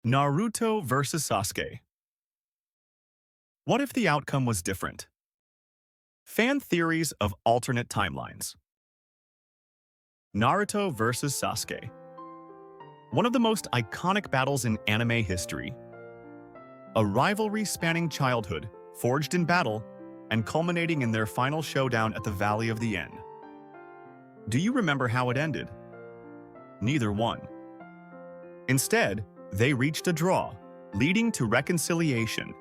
Naruto versus Sasuke. What if the outcome was different? Fan theories of alternate timelines. Naruto versus Sasuke. One of the most iconic battles in anime history. A rivalry spanning childhood, forged in battle, and culminating in their final showdown at the Valley of the End. Do you remember how it ended? Neither one. Instead, they reached a draw, leading to reconciliation.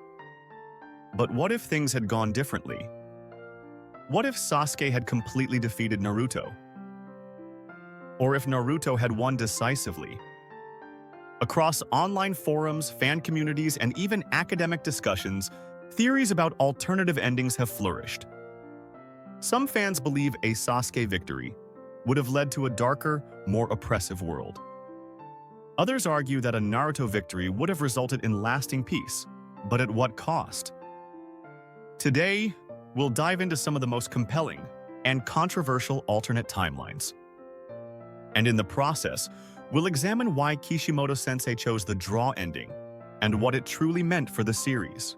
But what if things had gone differently? What if Sasuke had completely defeated Naruto? Or if Naruto had won decisively? Across online forums, fan communities, and even academic discussions, theories about alternative endings have flourished. Some fans believe a Sasuke victory would have led to a darker, more oppressive world. Others argue that a Naruto victory would have resulted in lasting peace, but at what cost? Today, we'll dive into some of the most compelling and controversial alternate timelines. And in the process, we'll examine why Kishimoto-sensei chose the draw ending and what it truly meant for the series.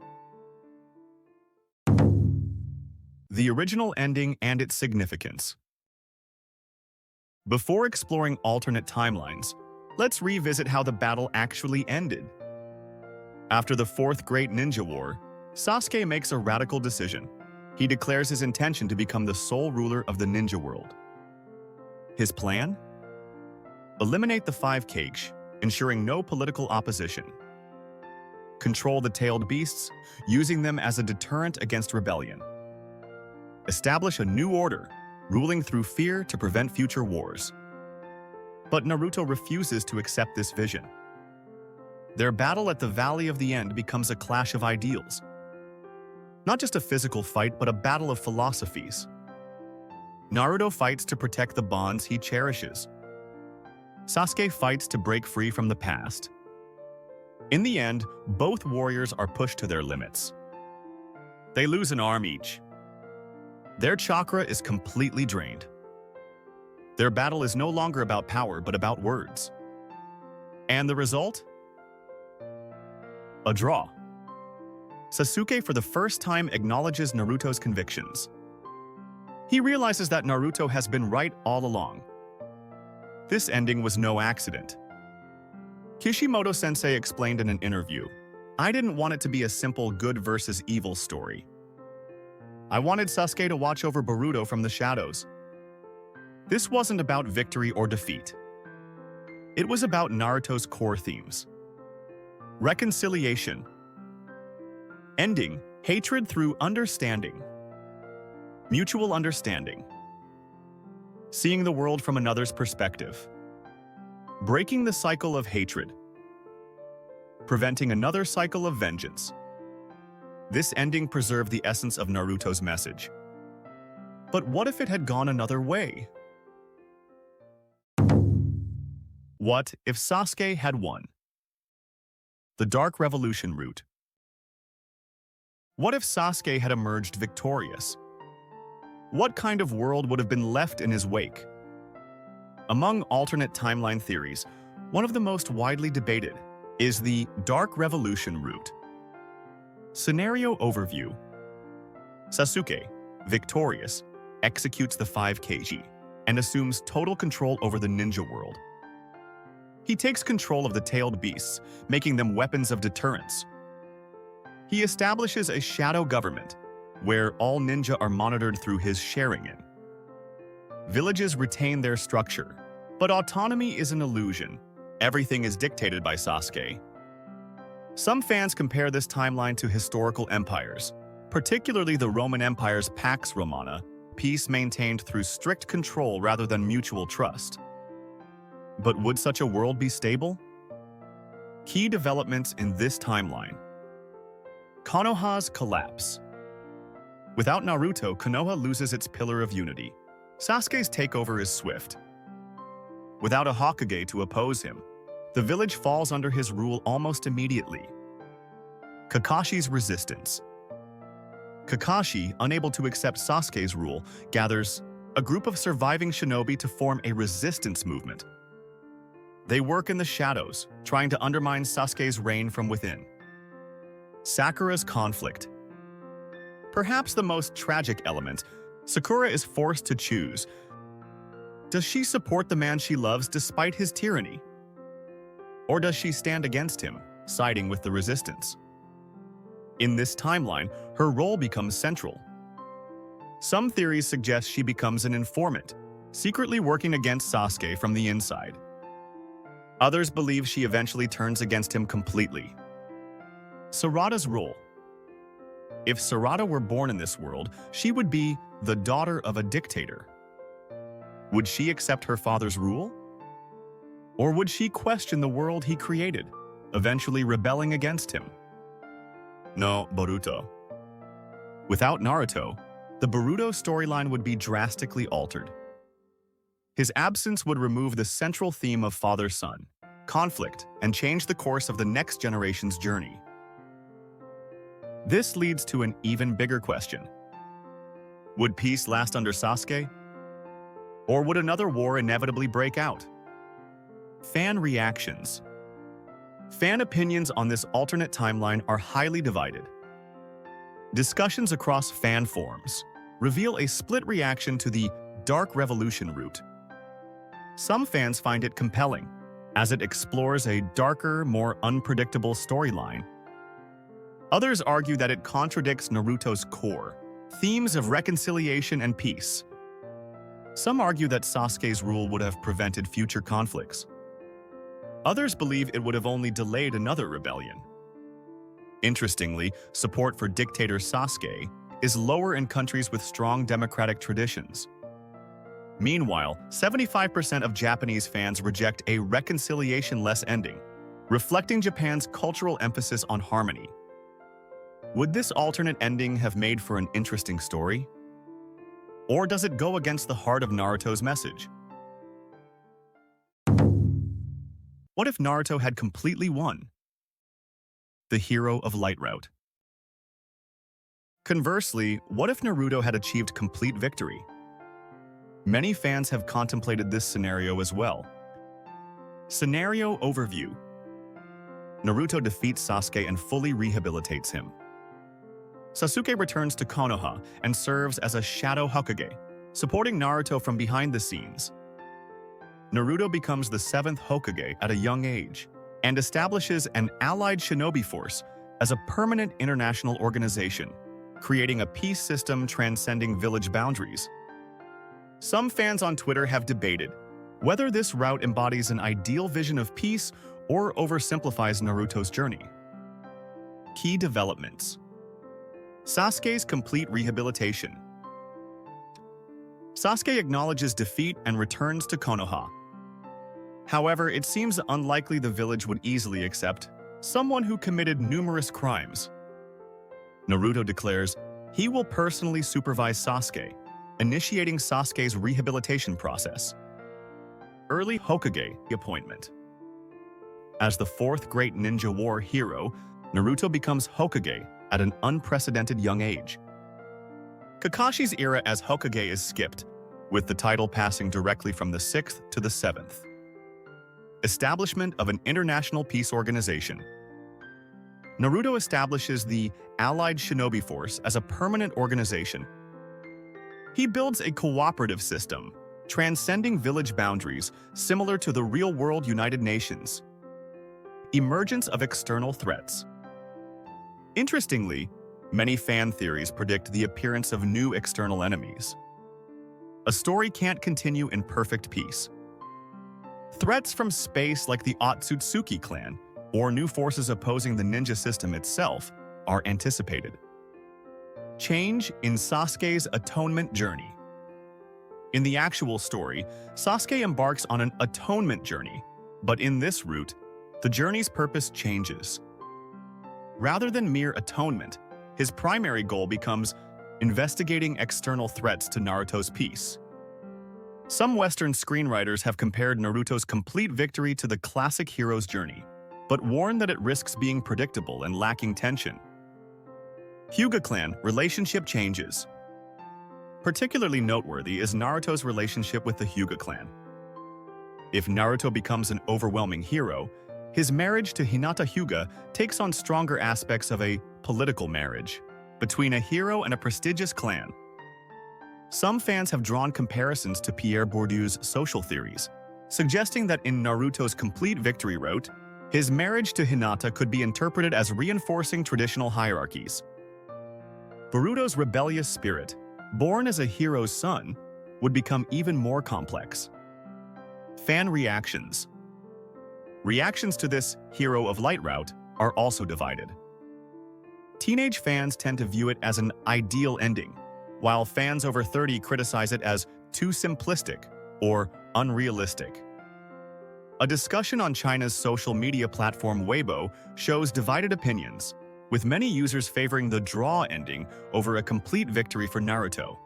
The original ending and its significance. Before exploring alternate timelines, let's revisit how the battle actually ended. After the Fourth Great Ninja War, Sasuke makes a radical decision. He declares his intention to become the sole ruler of the ninja world. His plan? Eliminate the five Kage, ensuring no political opposition. Control the tailed beasts, using them as a deterrent against rebellion. Establish a new order, ruling through fear to prevent future wars. But Naruto refuses to accept this vision. Their battle at the Valley of the End becomes a clash of ideals. Not just a physical fight, but a battle of philosophies. Naruto fights to protect the bonds he cherishes. Sasuke fights to break free from the past. In the end, both warriors are pushed to their limits. They lose an arm each. Their chakra is completely drained. Their battle is no longer about power, but about words. And the result? A draw. Sasuke for the first time acknowledges Naruto's convictions. He realizes that Naruto has been right all along. This ending was no accident. Kishimoto-sensei explained in an interview, "I didn't want it to be a simple good versus evil story. I wanted Sasuke to watch over Boruto from the shadows. This wasn't about victory or defeat. It was about Naruto's core themes. Reconciliation. Ending hatred through understanding. Mutual understanding. Seeing the world from another's perspective. Breaking the cycle of hatred. Preventing another cycle of vengeance. This ending preserved the essence of Naruto's message. But what if it had gone another way? What if Sasuke had won? The Dark Revolution route. What if Sasuke had emerged victorious? What kind of world would have been left in his wake? Among alternate timeline theories, one of the most widely debated is the Dark Revolution route. Scenario overview. Sasuke, victorious, executes the five Kage and assumes total control over the ninja world. He takes control of the tailed beasts, making them weapons of deterrence. He establishes a shadow government, where all ninja are monitored through his Sharingan. Villages retain their structure, but autonomy is an illusion. Everything is dictated by Sasuke. Some fans compare this timeline to historical empires, particularly the Roman Empire's Pax Romana, peace maintained through strict control rather than mutual trust. But would such a world be stable? Key developments in this timeline. Konoha's collapse. Without Naruto, Konoha loses its pillar of unity. Sasuke's takeover is swift. Without a Hokage to oppose him, the village falls under his rule almost immediately. Kakashi's resistance. Kakashi, unable to accept Sasuke's rule, gathers a group of surviving shinobi to form a resistance movement. They work in the shadows, trying to undermine Sasuke's reign from within. Sakura's conflict. Perhaps the most tragic element, Sakura is forced to choose. Does she support the man she loves despite his tyranny? Or does she stand against him, siding with the resistance? In this timeline, her role becomes central. Some theories suggest she becomes an informant, secretly working against Sasuke from the inside. Others believe she eventually turns against him completely. Sarada's role. If Sarada were born in this world, she would be the daughter of a dictator. Would she accept her father's rule? Or would she question the world he created, eventually rebelling against him? No, Boruto. Without Naruto, the Boruto storyline would be drastically altered. His absence would remove the central theme of father-son, conflict, and change the course of the next generation's journey. This leads to an even bigger question. Would peace last under Sasuke? Or would another war inevitably break out? Fan reactions. Fan opinions on this alternate timeline are highly divided. Discussions across fan forums reveal a split reaction to the Dark Revolution route. Some fans find it compelling, as it explores a darker, more unpredictable storyline. Others argue that it contradicts Naruto's core, themes of reconciliation and peace. Some argue that Sasuke's rule would have prevented future conflicts. Others believe it would have only delayed another rebellion. Interestingly, support for dictator Sasuke is lower in countries with strong democratic traditions. Meanwhile, 75% of Japanese fans reject a reconciliation-less ending, reflecting Japan's cultural emphasis on harmony. Would this alternate ending have made for an interesting story? Or does it go against the heart of Naruto's message? What if Naruto had completely won? The hero of Light Route. Conversely, what if Naruto had achieved complete victory? Many fans have contemplated this scenario as well. Scenario overview. Naruto defeats Sasuke and fully rehabilitates him. Sasuke returns to Konoha and serves as a Shadow Hokage, supporting Naruto from behind the scenes. Naruto becomes the 7th Hokage at a young age and establishes an allied shinobi force as a permanent international organization, creating a peace system transcending village boundaries. Some fans on Twitter have debated whether this route embodies an ideal vision of peace or oversimplifies Naruto's journey. Key developments. Sasuke's complete rehabilitation. Sasuke acknowledges defeat and returns to Konoha. However, it seems unlikely the village would easily accept someone who committed numerous crimes. Naruto declares he will personally supervise Sasuke, initiating Sasuke's rehabilitation process. Early Hokage appointment. As the 4th Great Ninja War hero, Naruto becomes Hokage at an unprecedented young age. Kakashi's era as Hokage is skipped, with the title passing directly from the 6th to the 7th. Establishment of an international peace organization. Naruto establishes the Allied Shinobi Force as a permanent organization. He builds a cooperative system, transcending village boundaries, similar to the real-world United Nations. Emergence of external threats. Interestingly, many fan theories predict the appearance of new external enemies. A story can't continue in perfect peace. Threats from space like the Otsutsuki clan or new forces opposing the ninja system itself are anticipated. Change in Sasuke's atonement journey. In the actual story, Sasuke embarks on an atonement journey, but in this route, the journey's purpose changes. Rather than mere atonement, his primary goal becomes investigating external threats to Naruto's peace. Some Western screenwriters have compared Naruto's complete victory to the classic hero's journey, but warn that it risks being predictable and lacking tension. Hyuga clan relationship changes. Particularly noteworthy is Naruto's relationship with the Hyuga clan. If Naruto becomes an overwhelming hero, his marriage to Hinata Hyuga takes on stronger aspects of a political marriage between a hero and a prestigious clan. Some fans have drawn comparisons to Pierre Bourdieu's social theories, suggesting that in Naruto's complete victory route, his marriage to Hinata could be interpreted as reinforcing traditional hierarchies. Boruto's rebellious spirit, born as a hero's son, would become even more complex. Fan reactions. Reactions to this Hero of Light route are also divided. Teenage fans tend to view it as an ideal ending, while fans over 30 criticize it as too simplistic or unrealistic. A discussion on China's social media platform Weibo shows divided opinions, with many users favoring the draw ending over a complete victory for Naruto.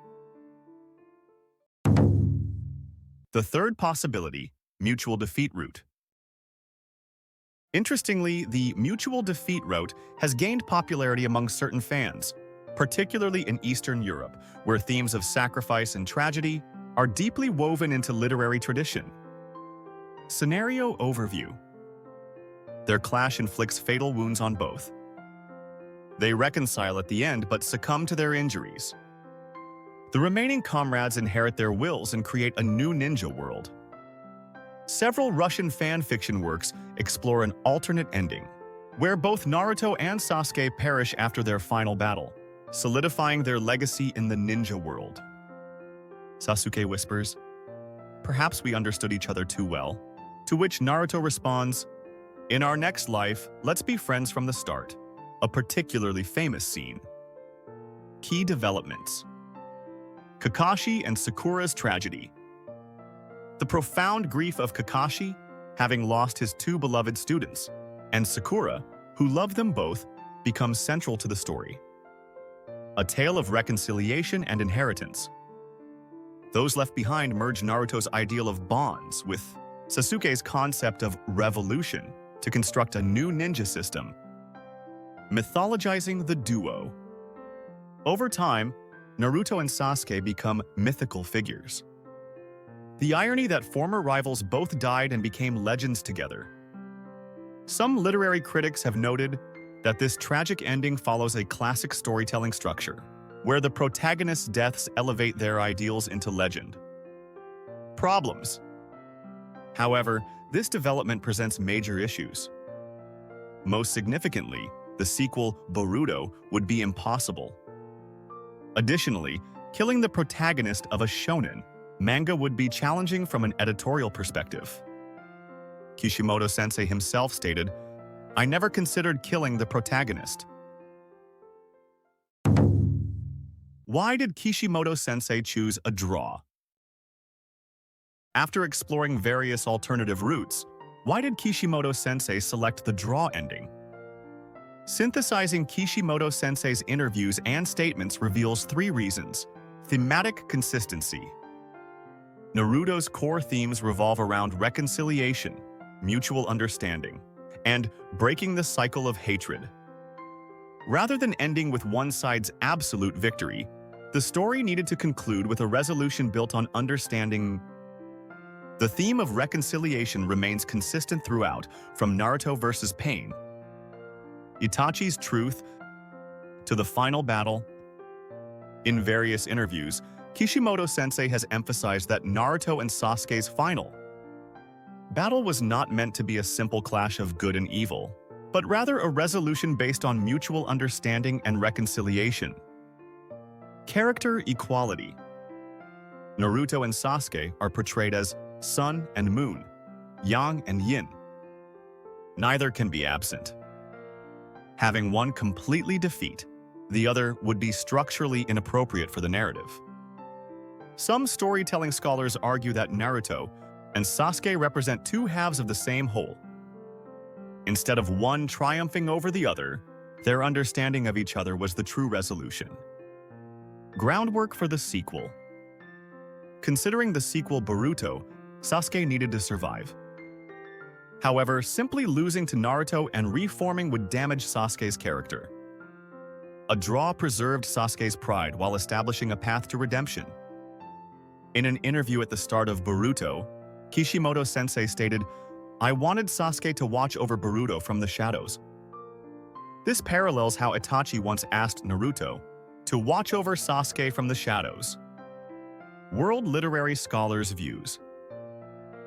The third possibility, mutual defeat route. Interestingly, the mutual defeat route has gained popularity among certain fans, particularly in Eastern Europe, where themes of sacrifice and tragedy are deeply woven into literary tradition. Scenario overview. Their clash inflicts fatal wounds on both. They reconcile at the end but succumb to their injuries. The remaining comrades inherit their wills and create a new ninja world. Several Russian fan fiction works explore an alternate ending, where both Naruto and Sasuke perish after their final battle, solidifying their legacy in the ninja world. Sasuke whispers, "Perhaps we understood each other too well," to which Naruto responds, "In our next life, let's be friends from the start," a particularly famous scene. Key developments. Kakashi and Sakura's tragedy. The profound grief of Kakashi, having lost his two beloved students, and Sakura, who loved them both, becomes central to the story. A tale of reconciliation and inheritance. Those left behind merge Naruto's ideal of bonds with Sasuke's concept of revolution to construct a new ninja system. Mythologizing the duo. Over time, Naruto and Sasuke become mythical figures. The irony that former rivals both died and became legends together. Some literary critics have noted that this tragic ending follows a classic storytelling structure, where the protagonist's deaths elevate their ideals into legend. Problems. However, this development presents major issues. Most significantly, the sequel, Boruto, would be impossible. Additionally, killing the protagonist of a shonen manga would be challenging from an editorial perspective. Kishimoto-sensei himself stated, "I never considered killing the protagonist." Why did Kishimoto-sensei choose a draw? After exploring various alternative routes, why did Kishimoto-sensei select the draw ending? Synthesizing Kishimoto-sensei's interviews and statements reveals 3 reasons. Thematic consistency. Naruto's core themes revolve around reconciliation, mutual understanding, and breaking the cycle of hatred. Rather than ending with one side's absolute victory, the story needed to conclude with a resolution built on understanding. The theme of reconciliation remains consistent throughout, from Naruto versus Pain, Itachi's truth, to the final battle. In various interviews, Kishimoto-sensei has emphasized that Naruto and Sasuke's final battle was not meant to be a simple clash of good and evil, but rather a resolution based on mutual understanding and reconciliation. Character equality. Naruto and Sasuke are portrayed as sun and moon, yang and yin. Neither can be absent. Having one completely defeat the other would be structurally inappropriate for the narrative. Some storytelling scholars argue that Naruto and Sasuke represent 2 halves of the same whole. Instead of one triumphing over the other, their understanding of each other was the true resolution. Groundwork for the sequel. Considering the sequel Boruto, Sasuke needed to survive. However, simply losing to Naruto and reforming would damage Sasuke's character. A draw preserved Sasuke's pride while establishing a path to redemption. In an interview at the start of Boruto, Kishimoto-sensei stated, "I wanted Sasuke to watch over Boruto from the shadows." This parallels how Itachi once asked Naruto to watch over Sasuke from the shadows. World literary scholars' views.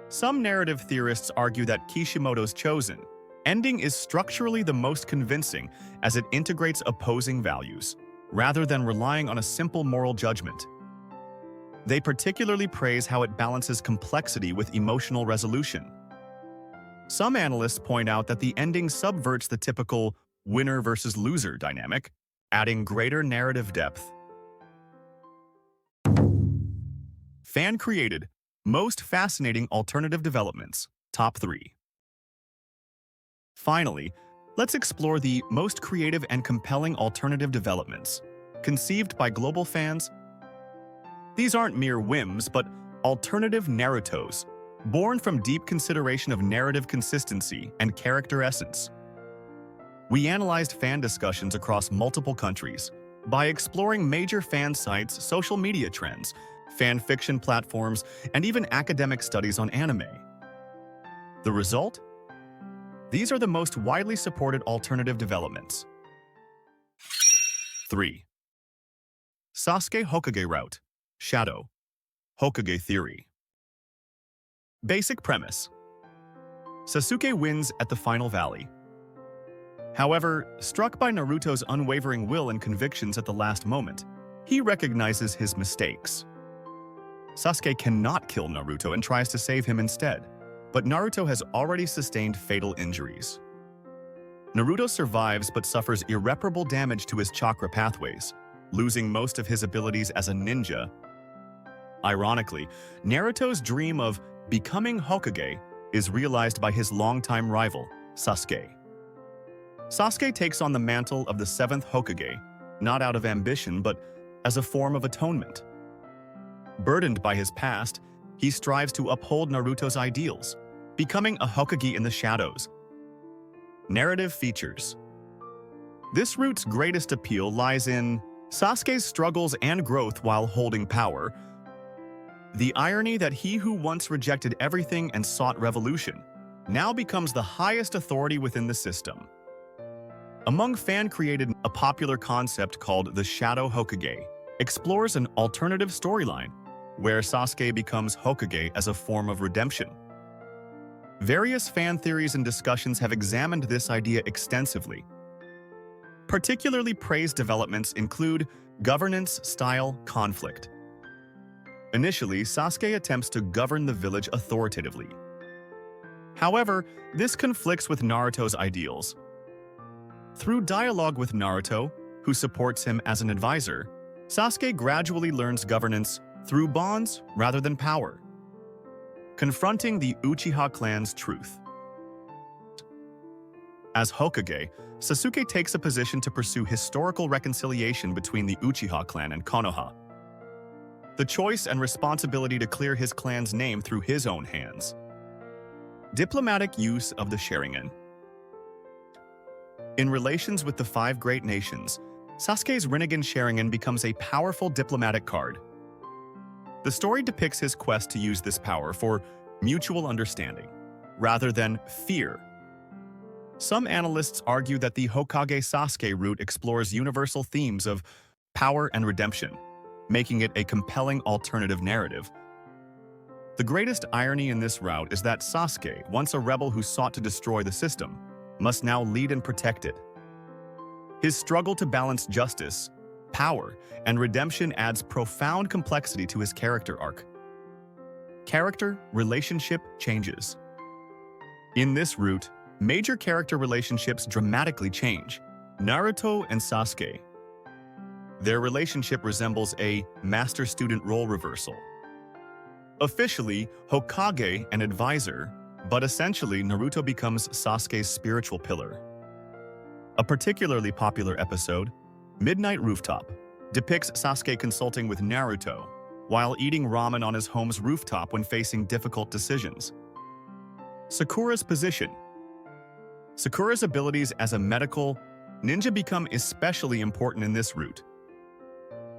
Some narrative theorists argue that Kishimoto's chosen ending is structurally the most convincing as it integrates opposing values, rather than relying on a simple moral judgment. They particularly praise how it balances complexity with emotional resolution. Some analysts point out that the ending subverts the typical winner versus loser dynamic, adding greater narrative depth. Fan-created, most fascinating alternative developments, top 3. Finally, let's explore the most creative and compelling alternative developments, conceived by global fans. These aren't mere whims, but alternative Narutos, born from deep consideration of narrative consistency and character essence. We analyzed fan discussions across multiple countries by exploring major fan sites, social media trends, fan fiction platforms, and even academic studies on anime. The result? These are the most widely supported alternative developments. 3. Sasuke Hokage Route, Shadow, Hokage Theory. Basic premise: Sasuke wins at the final valley. However, struck by Naruto's unwavering will and convictions at the last moment, he recognizes his mistakes. Sasuke cannot kill Naruto and tries to save him instead, but Naruto has already sustained fatal injuries. Naruto survives but suffers irreparable damage to his chakra pathways, losing most of his abilities as a ninja. Ironically, Naruto's dream of becoming Hokage is realized by his longtime rival, Sasuke. Sasuke takes on the mantle of the 7th Hokage, not out of ambition but as a form of atonement. Burdened by his past, he strives to uphold Naruto's ideals, becoming a Hokage in the shadows. Narrative features. This route's greatest appeal lies in Sasuke's struggles and growth while holding power, the irony that he who once rejected everything and sought revolution now becomes the highest authority within the system. Among fan-created, a popular concept called the Shadow Hokage explores an alternative storyline where Sasuke becomes Hokage as a form of redemption. Various fan theories and discussions have examined this idea extensively. Particularly praised developments include governance, style, conflict. Initially, Sasuke attempts to govern the village authoritatively. However, this conflicts with Naruto's ideals. Through dialogue with Naruto, who supports him as an advisor, Sasuke gradually learns governance through bonds rather than power, confronting the Uchiha clan's truth. As Hokage, Sasuke takes a position to pursue historical reconciliation between the Uchiha clan and Konoha. The choice and responsibility to clear his clan's name through his own hands. Diplomatic use of the Sharingan. In relations with the 5 great nations, Sasuke's Rinnegan Sharingan becomes a powerful diplomatic card. The story depicts his quest to use this power for mutual understanding, rather than fear. Some analysts argue that the Hokage Sasuke route explores universal themes of power and redemption, making it a compelling alternative narrative. The greatest irony in this route is that Sasuke, once a rebel who sought to destroy the system, must now lead and protect it. His struggle to balance justice, power, and redemption adds profound complexity to his character arc. Character relationship changes. In this route, major character relationships dramatically change. Naruto and Sasuke. Their relationship resembles a master-student role reversal. Officially, Hokage and advisor, but essentially Naruto becomes Sasuke's spiritual pillar. A particularly popular episode, Midnight Rooftop, depicts Sasuke consulting with Naruto while eating ramen on his home's rooftop when facing difficult decisions. Sakura's position. Sakura's abilities as a medical ninja become especially important in this route.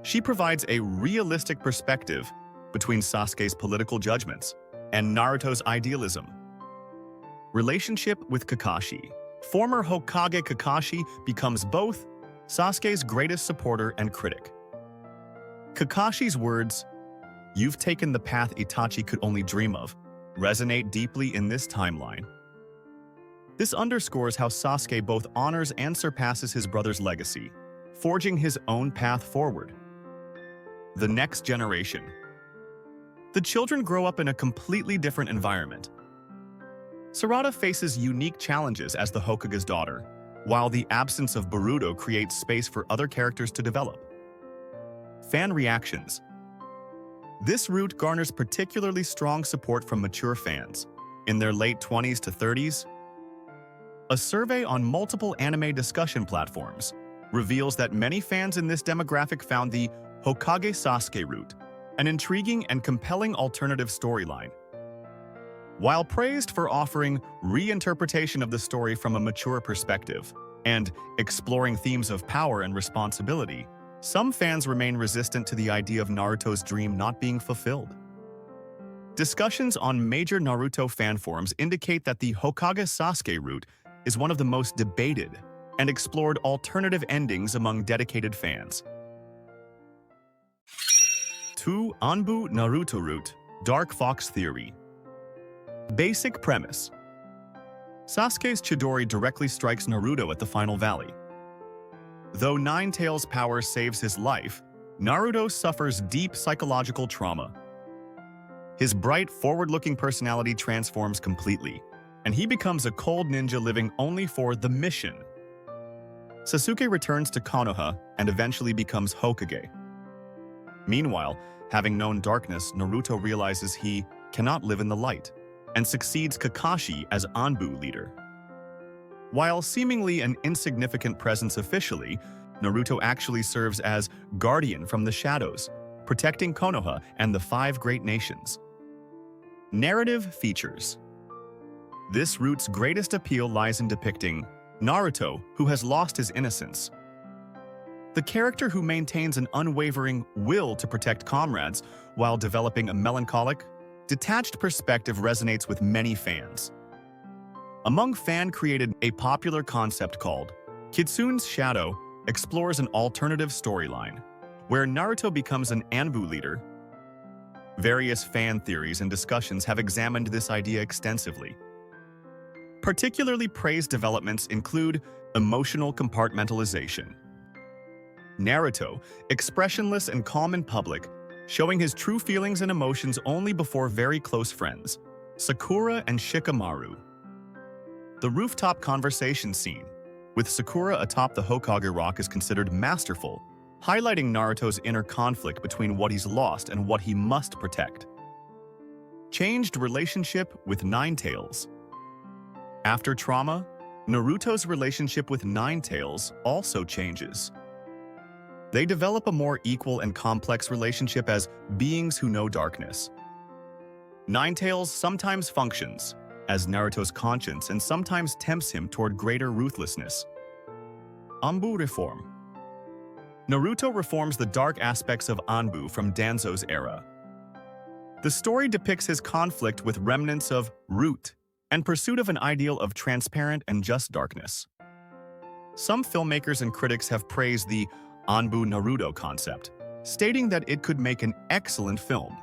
She provides a realistic perspective between Sasuke's political judgments, and Naruto's idealism. Relationship with Kakashi. Former Hokage Kakashi becomes both Sasuke's greatest supporter and critic. Kakashi's words, "You've taken the path Itachi could only dream of," resonate deeply in this timeline. This underscores how Sasuke both honors and surpasses his brother's legacy, forging his own path forward. The next generation. The children grow up in a completely different environment. Sarada faces unique challenges as the Hokage's daughter, while the absence of Boruto creates space for other characters to develop. Fan reactions. This route garners particularly strong support from mature fans, in their late 20s to 30s. A survey on multiple anime discussion platforms reveals that many fans in this demographic found the Hokage Sasuke route an intriguing and compelling alternative storyline. While praised for offering reinterpretation of the story from a mature perspective and exploring themes of power and responsibility, some fans remain resistant to the idea of Naruto's dream not being fulfilled. Discussions on major Naruto fan forums indicate that the Hokage Sasuke route is one of the most debated and explored alternative endings among dedicated fans. 2. ANBU Naruto route, Dark Fox theory. Basic premise. Sasuke's Chidori directly strikes Naruto at the final valley. Though Nine-Tails' power saves his life, Naruto suffers deep psychological trauma. His bright, forward-looking personality transforms completely, and he becomes a cold ninja living only for the mission. Sasuke returns to Konoha and eventually becomes Hokage. Meanwhile, having known darkness, Naruto realizes he cannot live in the light, and succeeds Kakashi as ANBU leader. While seemingly an insignificant presence officially, Naruto actually serves as guardian from the shadows, protecting Konoha and the 5 great nations. Narrative features. This route's greatest appeal lies in depicting Naruto, who has lost his innocence. The character who maintains an unwavering will to protect comrades while developing a melancholic, detached perspective resonates with many fans. Among fan-created, a popular concept called Kitsune's Shadow explores an alternative storyline, where Naruto becomes an ANBU leader. Various fan theories and discussions have examined this idea extensively. Particularly praised developments include emotional compartmentalization. Naruto, expressionless and calm in public, showing his true feelings and emotions only before very close friends, Sakura and Shikamaru. The rooftop conversation scene, with Sakura atop the Hokage rock, is considered masterful, highlighting Naruto's inner conflict between what he's lost and what he must protect. Changed relationship with Nine-Tails. After trauma, Naruto's relationship with Nine-Tails also changes. They develop a more equal and complex relationship as beings who know darkness. Nine-Tails sometimes functions as Naruto's conscience and sometimes tempts him toward greater ruthlessness. ANBU reform. Naruto reforms the dark aspects of ANBU from Danzo's era. The story depicts his conflict with remnants of root and pursuit of an ideal of transparent and just darkness. Some filmmakers and critics have praised the ANBU Naruto concept, stating that it could make an excellent film.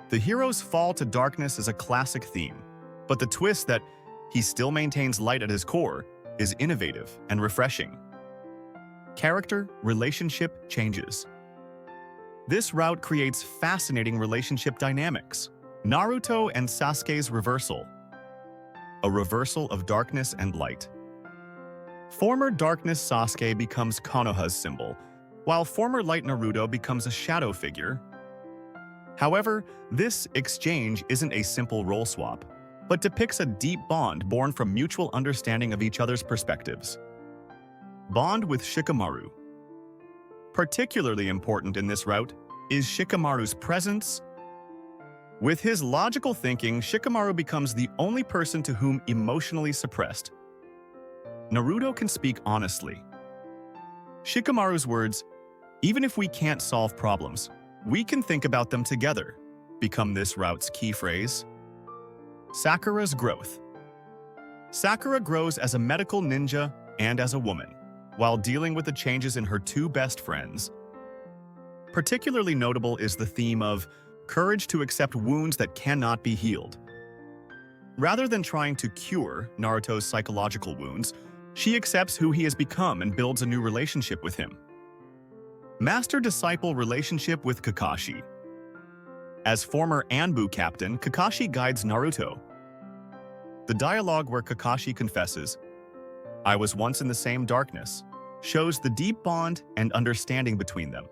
The hero's fall to darkness is a classic theme, but the twist that he still maintains light at his core is innovative and refreshing. Character, relationship changes. This route creates fascinating relationship dynamics. Naruto and Sasuke's reversal. A reversal of darkness and light. Former darkness Sasuke becomes Konoha's symbol, while former light Naruto becomes a shadow figure. However, this exchange isn't a simple role swap, but depicts a deep bond born from mutual understanding of each other's perspectives. Bond with Shikamaru. Particularly important in this route is Shikamaru's presence. With his logical thinking, Shikamaru becomes the only person to whom emotionally suppressed Naruto can speak honestly. Shikamaru's words, "Even if we can't solve problems, we can think about them together," become this route's key phrase. Sakura's growth. Sakura grows as a medical ninja and as a woman, while dealing with the changes in her two best friends. Particularly notable is the theme of courage to accept wounds that cannot be healed. Rather than trying to cure Naruto's psychological wounds, she accepts who he has become and builds a new relationship with him. Master-disciple relationship with Kakashi. As former ANBU captain, Kakashi guides Naruto. The dialogue where Kakashi confesses, "I was once in the same darkness," shows the deep bond and understanding between them.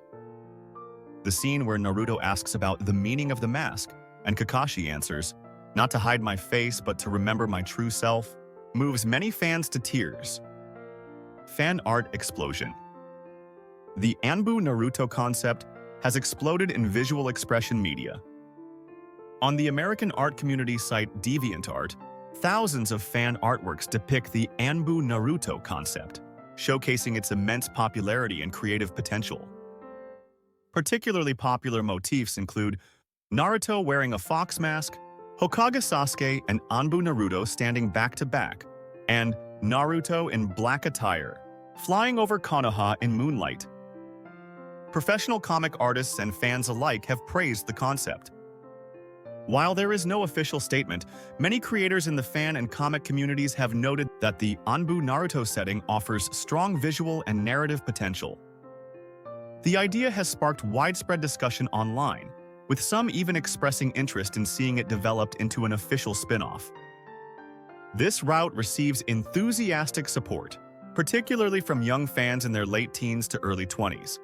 The scene where Naruto asks about the meaning of the mask, and Kakashi answers, "Not to hide my face, but to remember my true self," moves many fans to tears. Fan art explosion. The ANBU Naruto concept has exploded in visual expression media. On the American art community site DeviantArt, thousands of fan artworks depict the ANBU Naruto concept, showcasing its immense popularity and creative potential. Particularly popular motifs include Naruto wearing a fox mask, Hokage Sasuke and ANBU Naruto standing back-to-back, and Naruto in black attire, flying over Konoha in moonlight. Professional comic artists and fans alike have praised the concept. While there is no official statement, many creators in the fan and comic communities have noted that the ANBU Naruto setting offers strong visual and narrative potential. The idea has sparked widespread discussion online, with some even expressing interest in seeing it developed into an official spin-off. This route receives enthusiastic support, particularly from young fans in their late teens to early 20s.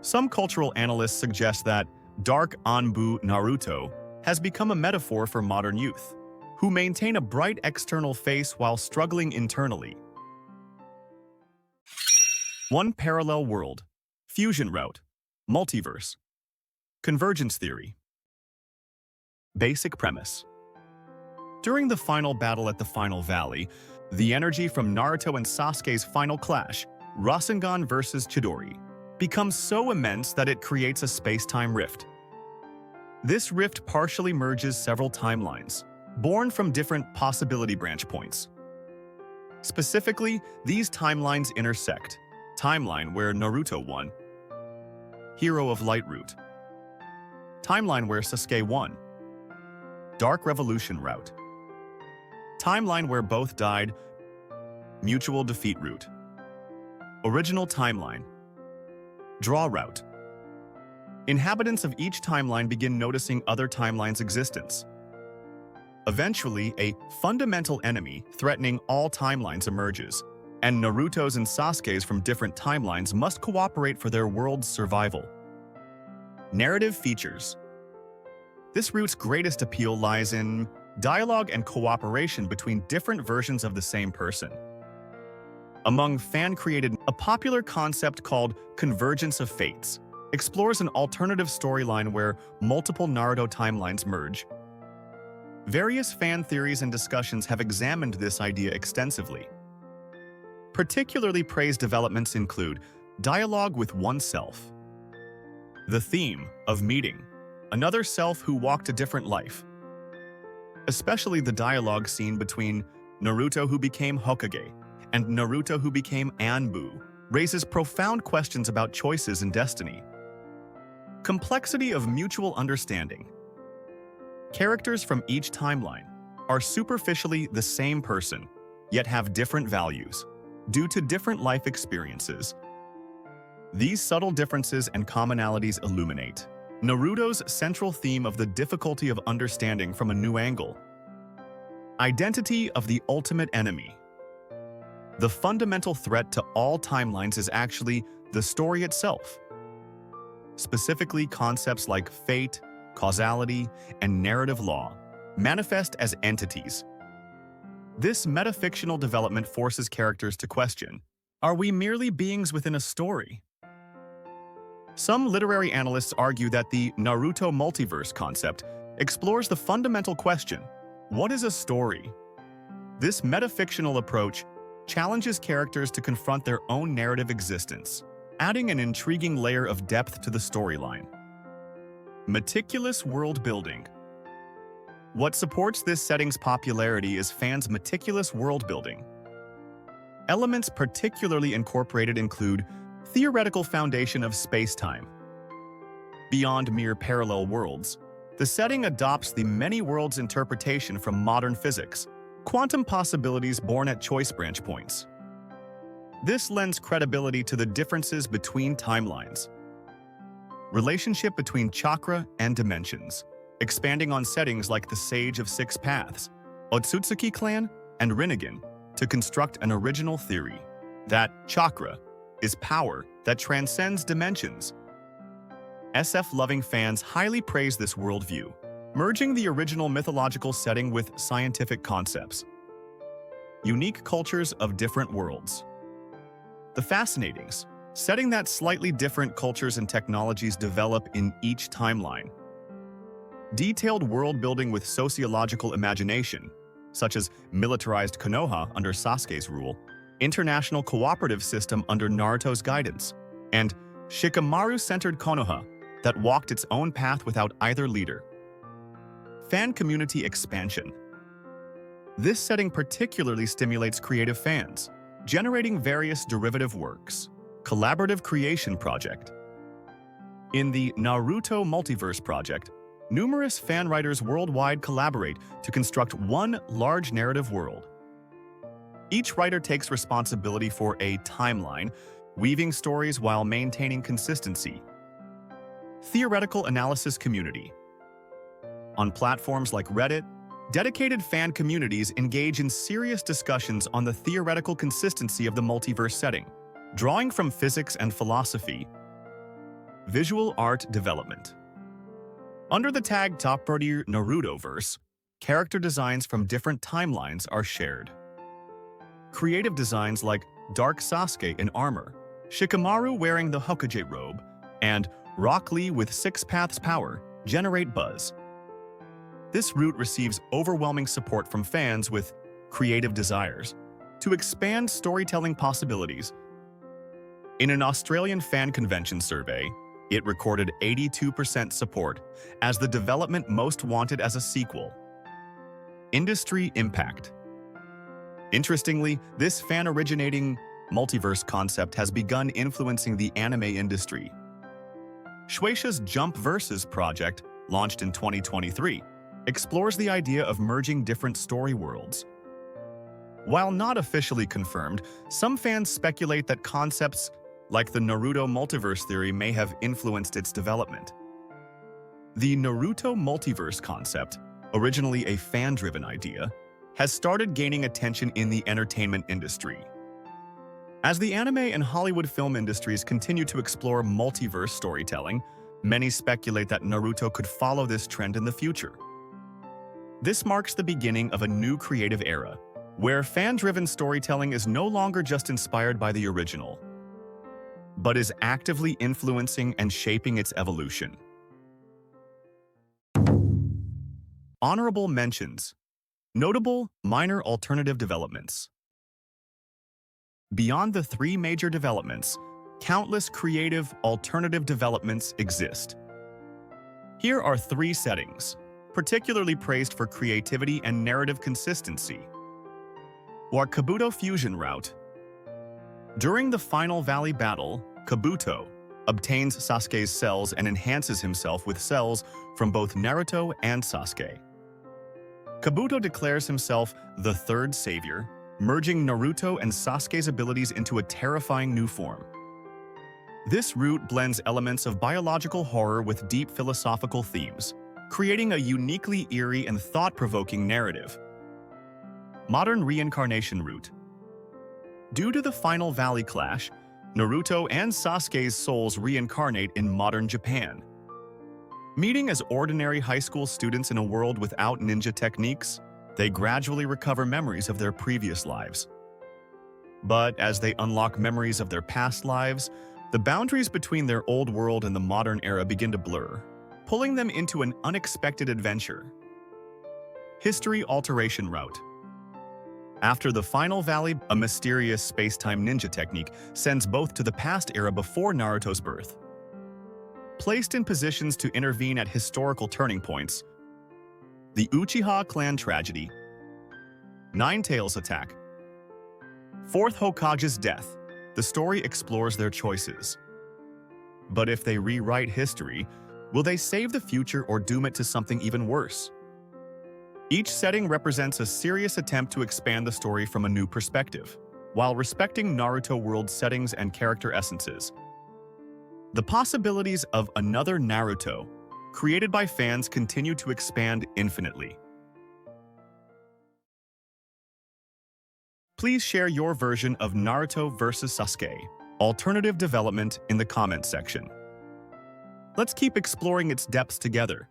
Some cultural analysts suggest that Dark ANBU Naruto has become a metaphor for modern youth, who maintain a bright external face while struggling internally. One parallel world. Fusion route. Multiverse. Convergence theory. Basic premise. During the final battle at the Final Valley, the energy from Naruto and Sasuke's final clash, Rasengan versus Chidori, becomes so immense that it creates a space-time rift. This rift partially merges several timelines, born from different possibility branch points. Specifically, these timelines intersect. Timeline where Naruto won. Hero of Light route. Timeline where Sasuke won. Dark Revolution route. Timeline where both died. Mutual defeat route. Original timeline. Draw route. Inhabitants of each timeline begin noticing other timelines' existence. Eventually, a fundamental enemy threatening all timelines emerges, and Naruto's and Sasuke's from different timelines must cooperate for their world's survival. Narrative features. This route's greatest appeal lies in dialogue and cooperation between different versions of the same person. Among fan-created, a popular concept called Convergence of Fates explores an alternative storyline where multiple Naruto timelines merge. Various fan theories and discussions have examined this idea extensively. Particularly praised developments include dialogue with oneself, the theme of meeting another self who walked a different life, especially the dialogue scene between Naruto who became Hokage and Naruto who became ANBU raises profound questions about choices and destiny. Complexity of mutual understanding. Characters from each timeline are superficially the same person, yet have different values, due to different life experiences. These subtle differences and commonalities illuminate Naruto's central theme of the difficulty of understanding from a new angle. Identity of the ultimate enemy. The fundamental threat to all timelines is actually the story itself. Specifically, concepts like fate, causality, and narrative law manifest as entities. This metafictional development forces characters to question, are we merely beings within a story? Some literary analysts argue that the Naruto multiverse concept explores the fundamental question, what is a story? This metafictional approach challenges characters to confront their own narrative existence, adding an intriguing layer of depth to the storyline. Meticulous world building. What supports this setting's popularity is fans' meticulous world building. Elements particularly incorporated include theoretical foundation of space-time. Beyond mere parallel worlds, the setting adopts the many worlds interpretation from modern physics, quantum possibilities born at choice branch points. This lends credibility to the differences between timelines. Relationship between chakra and dimensions, expanding on settings like the Sage of Six Paths, Otsutsuki clan, and Rinnegan to construct an original theory that chakra is power that transcends dimensions. SF-loving fans highly praise this worldview, merging the original mythological setting with scientific concepts. Unique cultures of different worlds. The Fascinatings, setting that slightly different cultures and technologies develop in each timeline. Detailed world building with sociological imagination, such as militarized Konoha under Sasuke's rule, international cooperative system under Naruto's guidance, and Shikamaru-centered Konoha that walked its own path without either leader. Fan community expansion. This setting particularly stimulates creative fans, generating various derivative works. Collaborative creation project. In the Naruto Multiverse project, numerous fan writers worldwide collaborate to construct one large narrative world. Each writer takes responsibility for a timeline, weaving stories while maintaining consistency. Theoretical analysis community. On platforms like Reddit, dedicated fan communities engage in serious discussions on the theoretical consistency of the multiverse setting, drawing from physics and philosophy. Visual art development. Under the tag Top-Tier Narutoverse, character designs from different timelines are shared. Creative designs like Dark Sasuke in armor, Shikamaru wearing the Hokage robe, and Rock Lee with Six Paths power generate buzz. This route receives overwhelming support from fans with creative desires to expand storytelling possibilities. In an Australian fan convention survey, it recorded 82% support as the development most wanted as a sequel. Industry impact. Interestingly, this fan-originating multiverse concept has begun influencing the anime industry. Shueisha's Jump Versus project, launched in 2023, explores the idea of merging different story worlds. While not officially confirmed, some fans speculate that concepts like the Naruto multiverse theory may have influenced its development. The Naruto multiverse concept, originally a fan-driven idea, has started gaining attention in the entertainment industry. As the anime and Hollywood film industries continue to explore multiverse storytelling, many speculate that Naruto could follow this trend in the future. This marks the beginning of a new creative era, where fan-driven storytelling is no longer just inspired by the original, but is actively influencing and shaping its evolution. Honorable mentions. Notable, minor alternative developments. Beyond the three major developments, countless creative, alternative developments exist. Here are three settings, particularly praised for creativity and narrative consistency. Kabuto Fusion Route. During the final Valley battle, Kabuto obtains Sasuke's cells and enhances himself with cells from both Naruto and Sasuke. Kabuto declares himself the third savior, merging Naruto and Sasuke's abilities into a terrifying new form. This route blends elements of biological horror with deep philosophical themes, creating a uniquely eerie and thought-provoking narrative. Modern reincarnation route. Due to the final Valley clash, Naruto and Sasuke's souls reincarnate in modern Japan. Meeting as ordinary high school students in a world without ninja techniques, they gradually recover memories of their previous lives. But as they unlock memories of their past lives, the boundaries between their old world and the modern era begin to blur, pulling them into an unexpected adventure. History alteration route. After the final Valley, a mysterious space-time ninja technique sends both to the past era before Naruto's birth. Placed in positions to intervene at historical turning points, the Uchiha clan tragedy, Nine Tails attack, Fourth Hokage's death, the story explores their choices. But if they rewrite history, will they save the future or doom it to something even worse? Each setting represents a serious attempt to expand the story from a new perspective, while respecting Naruto world settings and character essences. The possibilities of another Naruto, created by fans, continue to expand infinitely. Please share your version of Naruto vs. Sasuke, alternative development in the comments section. Let's keep exploring its depths together.